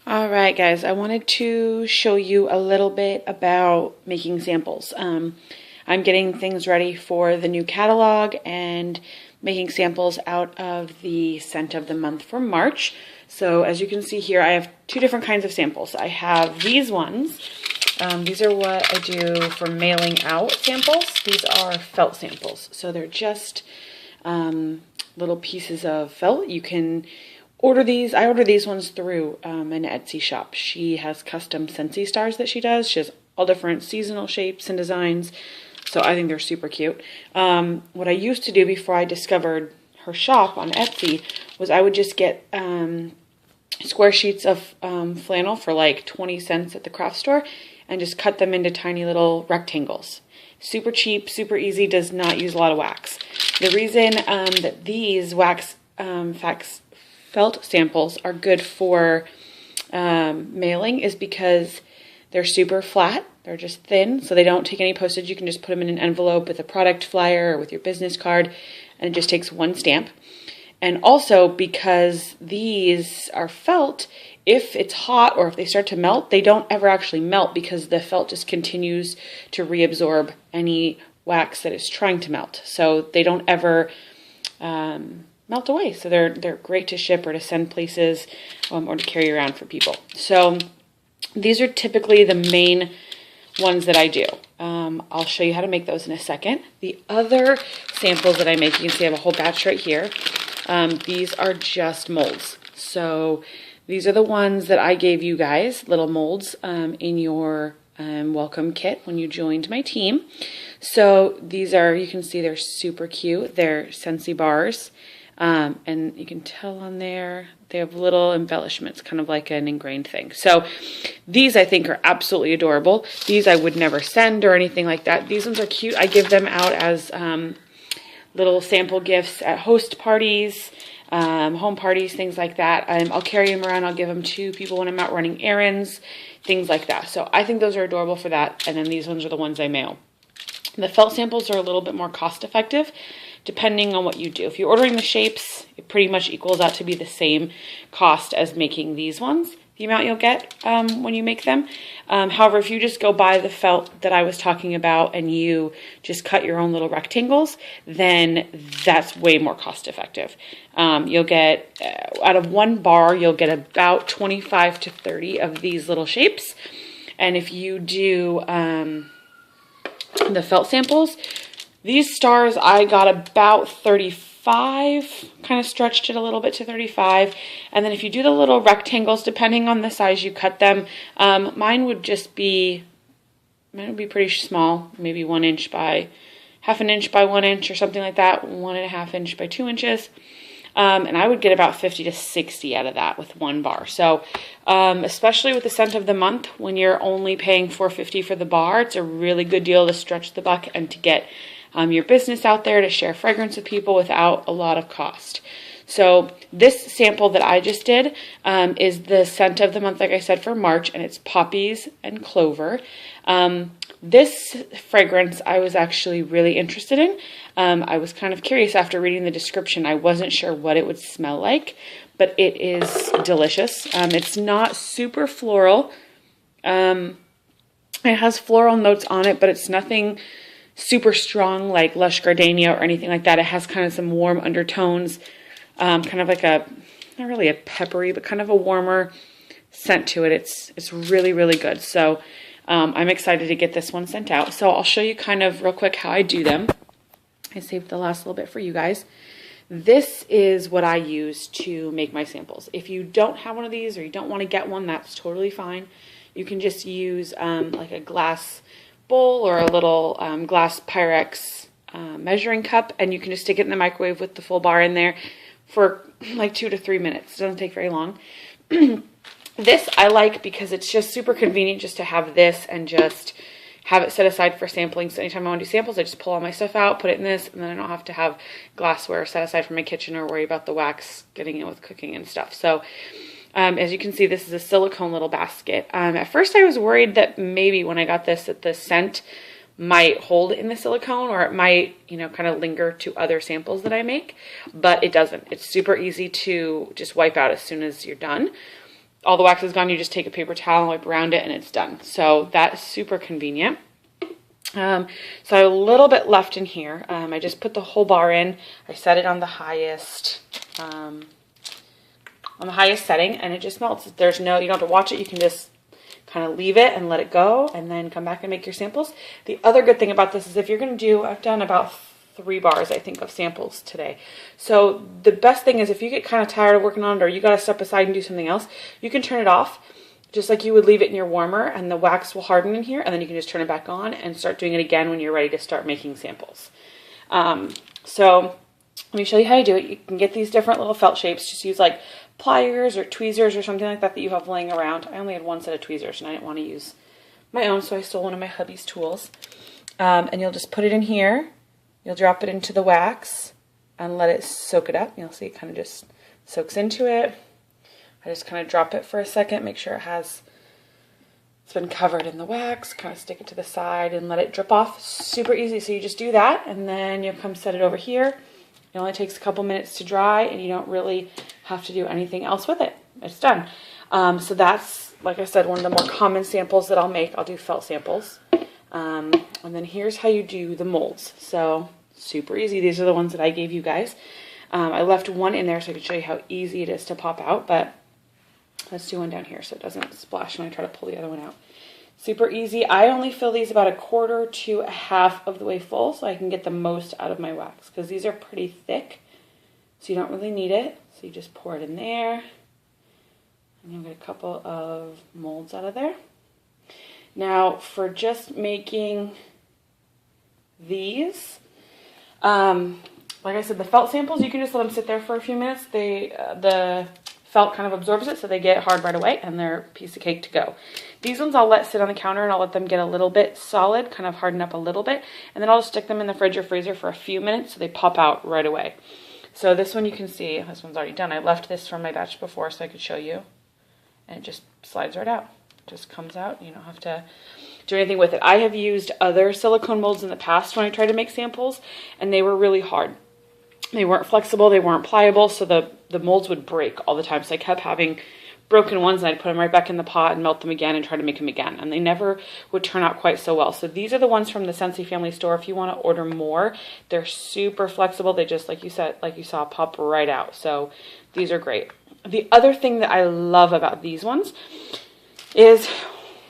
All right, guys, I wanted to show you a little bit about making samples. I'm getting things ready for the new catalog and making samples out of the scent of the month for March. So as you can see here, I have two different kinds of samples. I have these ones. These are what I do for mailing out samples. These are felt samples. So they're just little pieces of felt. You can order these. I order these ones through an Etsy shop. She has custom Scentsy stars that she does. She has all different seasonal shapes and designs. So I think they're super cute. What I used to do before I discovered her shop on Etsy was I would just get square sheets of flannel for like 20 cents at the craft store and just cut them into tiny little rectangles. Super cheap, super easy, does not use a lot of wax. The reason that these felt samples are good for mailing is because they're super flat. They're just thin, so they don't take any postage. You can just put them in an envelope with a product flyer or with your business card, and it just takes one stamp. And also because these are felt, if it's hot or if they start to melt, they don't ever actually melt because the felt just continues to reabsorb any wax that is trying to melt. So they don't ever melt away. So they're great to ship or to send places or to carry around for people. So these are typically the main ones that I do. I'll show you how to make those in a second. The other samples that I make, you can see I have a whole batch right here. These are just molds. So these are the ones that I gave you guys, little molds, in your welcome kit when you joined my team. So these are, you can see they're super cute. They're Scentsy bars. And you can tell on there, they have little embellishments, kind of like an ingrained thing. So these I think are absolutely adorable. These I would never send or anything like that. These ones are cute. I give them out as little sample gifts at host parties, home parties, things like that. I'll carry them around. I'll give them to people when I'm out running errands, things like that. So I think those are adorable for that. And then these ones are the ones I mail. The felt samples are a little bit more cost effective depending on what you do. If you're ordering the shapes, it pretty much equals out to be the same cost as making these ones, the amount you'll get when you make them. However, if you just go buy the felt that I was talking about and you just cut your own little rectangles, then that's way more cost effective. You'll get, out of one bar, you'll get about 25 to 30 of these little shapes. And if you do the felt samples, these stars I got about 35, kind of stretched it a little bit to 35. And then if you do the little rectangles, depending on the size you cut them, mine would be pretty small, maybe 1 inch by half an inch by 1 inch or something like that, 1.5 inch by 2 inches. And I would get about 50 to 60 out of that with one bar. So especially with the scent of the month, when you're only paying $4.50 for the bar, it's a really good deal to stretch the buck and to get your business out there, to share fragrance with people without a lot of cost. So this sample that I just did is the scent of the month, like I said, for March, and it's poppies and clover. This fragrance I was actually really interested in. I was kind of curious after reading the description. I wasn't sure what it would smell like, but it is delicious. It's not super floral. It has floral notes on it, but it's nothing super strong like lush gardenia or anything like that. It has kind of some warm undertones, kind of like not really a peppery, but kind of a warmer scent to it. It's really, really good. So I'm excited to get this one sent out. So I'll show you kind of real quick how I do them. I saved the last little bit for you guys. This is what I use to make my samples. If you don't have one of these or you don't want to get one, that's totally fine. You can just use like a glass bowl or a little glass Pyrex measuring cup, and you can just stick it in the microwave with the full bar in there for like 2 to 3 minutes. It doesn't take very long. This I like because it's just super convenient just to have this and just have it set aside for sampling. So anytime I want to do samples, I just pull all my stuff out, put it in this, and then I don't have to have glassware set aside for my kitchen or worry about the wax getting in with cooking and stuff. So as you can see, this is a silicone little basket. At first I was worried that maybe when I got this that the scent might hold in the silicone, or it might, kind of linger to other samples that I make, but it doesn't. It's super easy to just wipe out as soon as you're done. all the wax is gone, you just take a paper towel and wipe around it and it's done. So that's super convenient. So I have a little bit left in here. I just put the whole bar in. I set it on the highest setting, and it just melts. You don't have to watch it. You can just kind of leave it and let it go, and then come back and make your samples. The other good thing about this is if you're going to do, I've done about 3 bars, I think, of samples today. So the best thing is if you get kind of tired of working on it, or you got to step aside and do something else, you can turn it off, just like you would leave it in your warmer, and the wax will harden in here, and then you can just turn it back on and start doing it again when you're ready to start making samples. So let me show you how to do it. You can get these different little felt shapes. Just use like pliers or tweezers or something like that you have laying around. I only had one set of tweezers and I didn't want to use my own, so I stole one of my hubby's tools. And you'll just put it in here. You'll drop it into the wax and let it soak it up. You'll see it kind of just soaks into it. I just kind of drop it for a second, make sure it's been covered in the wax, kind of stick it to the side and let it drip off. Super easy. So you just do that, and then you'll come set it over here. It only takes a couple minutes to dry, and you don't really have to do anything else with it. It's done. So that's, like I said, one of the more common samples that I'll make. I'll do felt samples. And then here's how you do the molds. So super easy. These are the ones that I gave you guys. I left one in there so I could show you how easy it is to pop out, but let's do one down here so it doesn't splash when I try to pull the other one out. Super easy. I only fill these about 1/4 to 1/2 of the way full so I can get the most out of my wax, because these are pretty thick, so you don't really need it. So you just pour it in there, and you'll get a couple of molds out of there. Now for just making these, like I said, the felt samples, you can just let them sit there for a few minutes. The felt kind of absorbs it, so they get hard right away, and they're a piece of cake to go. These ones I'll let sit on the counter, and I'll let them get a little bit solid, kind of harden up a little bit, and then I'll just stick them in the fridge or freezer for a few minutes so they pop out right away. So this one you can see, this one's already done. I left this from my batch before so I could show you, and it just slides right out. It just comes out. You don't have to do anything with it. I have used other silicone molds in the past when I tried to make samples, and they were really hard. They weren't flexible, they weren't pliable, so the molds would break all the time. So I kept having broken ones, and I'd put them right back in the pot and melt them again and try to make them again. And they never would turn out quite so well. So these are the ones from the Scentsy family store. If you want to order more, they're super flexible. They just, like you said, like you saw, pop right out. So these are great. The other thing that I love about these ones is,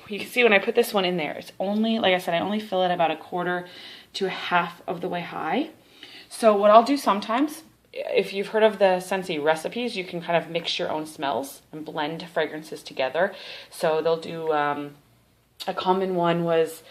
you can see when I put this one in there, it's only, like I said, I only fill it about 1/4 to 1/2 of the way high. So what I'll do sometimes, if you've heard of the Scentsy recipes, you can kind of mix your own smells and blend fragrances together. So they'll do, a common one was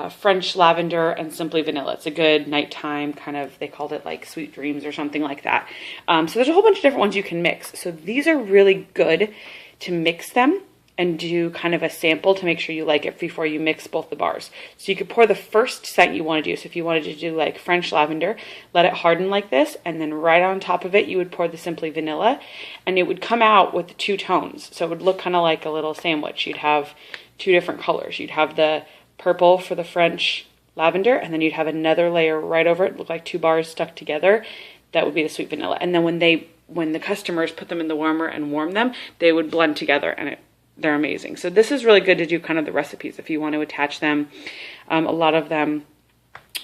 French lavender and simply vanilla. It's a good nighttime kind of, they called it like sweet dreams or something like that. So there's a whole bunch of different ones you can mix. So these are really good to mix them and do kind of a sample to make sure you like it before you mix both the bars. So you could pour the first scent you want to do. So if you wanted to do like French lavender, let it harden like this, and then right on top of it, you would pour the simply vanilla, and it would come out with 2 tones. So it would look kind of like a little sandwich. You'd have 2 different colors. You'd have the purple for the French lavender, and then you'd have another layer right over it, look like 2 bars stuck together. That would be the sweet vanilla. And then when the customers put them in the warmer and warm them, they would blend together, and they're amazing. So this is really good to do kind of the recipes if you want to attach them. A lot of them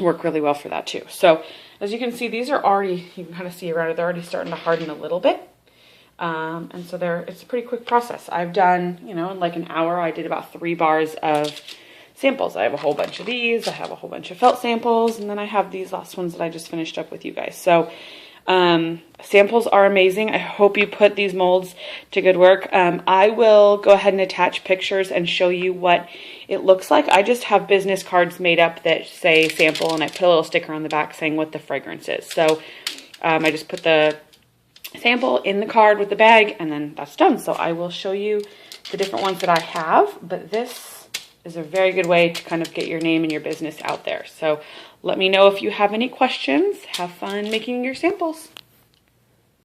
work really well for that too. So as you can see, these are already, you can kind of see around it, they're already starting to harden a little bit. And so it's a pretty quick process. I've done, in like an hour, I did about 3 bars of samples. I have a whole bunch of these, I have a whole bunch of felt samples, and then I have these last ones that I just finished up with you guys. So samples are amazing. I hope you put these molds to good work. I will go ahead and attach pictures and show you what it looks like. I just have business cards made up that say sample, and I put a little sticker on the back saying what the fragrance is. So I just put the sample in the card with the bag, and then that's done. So I will show you the different ones that I have, but this is a very good way to kind of get your name and your business out there. So let me know if you have any questions. Have fun making your samples.